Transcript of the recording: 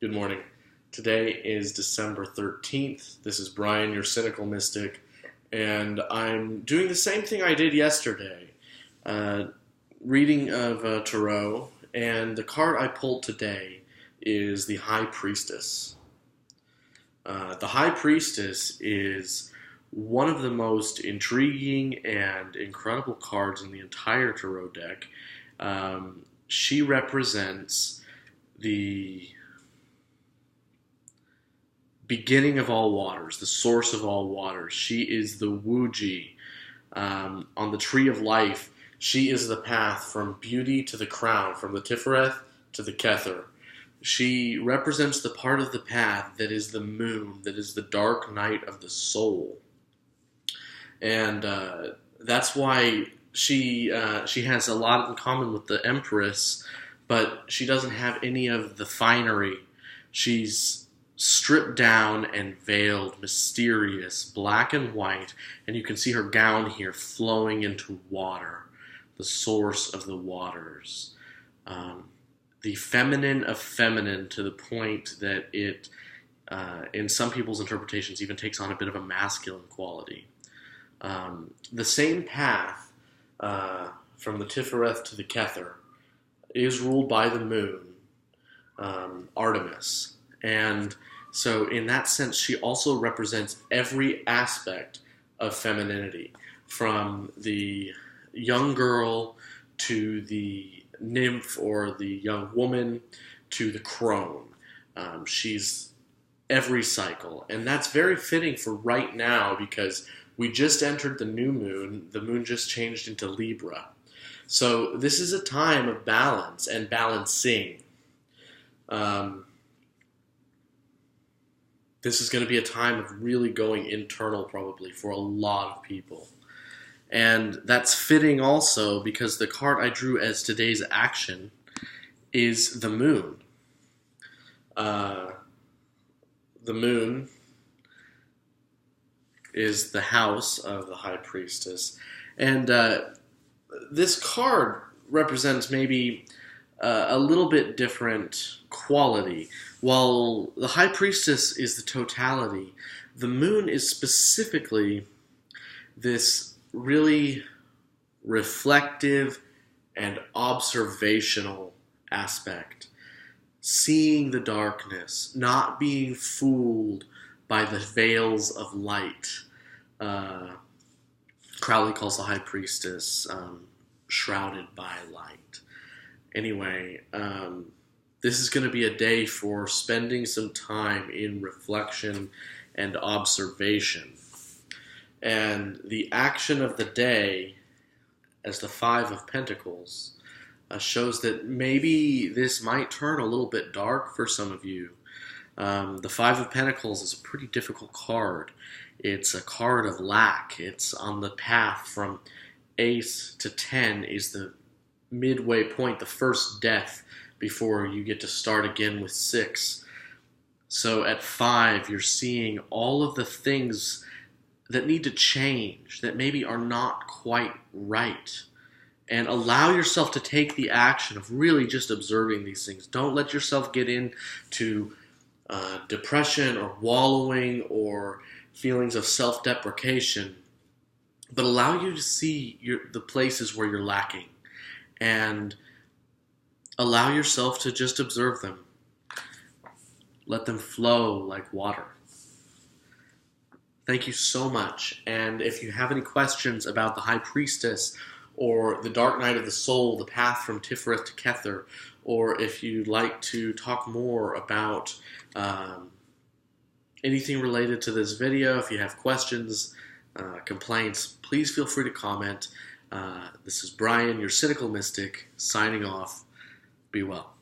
Good morning. Today is December 13th. This is Brian, your cynical mystic, and I'm doing the same thing I did yesterday. Reading of Tarot, and the card I pulled today is the High Priestess. The High Priestess is one of the most intriguing and incredible cards in the entire Tarot deck. She represents the beginning of all waters, the source of all waters. She is the Wuji. On the Tree of Life, she is the path from beauty to the crown, from the Tifereth to the Kether. She represents the part of the path that is the moon, that is the dark night of the soul. And that's why she has a lot in common with the Empress, but she doesn't have any of the finery. She's stripped down and veiled, mysterious, black and white, and you can see her gown here flowing into water, the source of the waters. The feminine of feminine, to the point that it, in some people's interpretations, even takes on a bit of a masculine quality. The same path from the Tifereth to the Kether is ruled by the moon, Artemis. And so in that sense, she also represents every aspect of femininity, from the young girl to the nymph or the young woman to the crone. She's every cycle. And that's very fitting for right now, because we just entered the new moon. The moon just changed into Libra. So this is a time of balance and balancing. This is going to be a time of really going internal, probably, for a lot of people. And that's fitting also because the card I drew as today's action is the moon. The moon is the house of the High Priestess. And this card represents maybe a little bit different quality. While the High Priestess is the totality, the moon is specifically this really reflective and observational aspect. Seeing the darkness, not being fooled by the veils of light. Crowley calls the High Priestess shrouded by light. Anyway, this is going to be a day for spending some time in reflection and observation. And the action of the day, as the Five of Pentacles, shows that maybe this might turn a little bit dark for some of you. The Five of Pentacles is a pretty difficult card. It's a card of lack. It's on the path from Ace to 10 is the midway point, the first death, before you get to start again with 6. So at 5, you're seeing all of the things that need to change, that maybe are not quite right. And allow yourself to take the action of really just observing these things. Don't let yourself get into depression or wallowing or feelings of self-deprecation, but allow you to see the places where you're lacking. And allow yourself to just observe them. Let them flow like water. Thank you so much. And if you have any questions about the High Priestess or the Dark Night of the Soul, the path from Tifereth to Kether, or if you'd like to talk more about anything related to this video, if you have questions, complaints, please feel free to comment. This is Brian, your cynical mystic, signing off. Be well.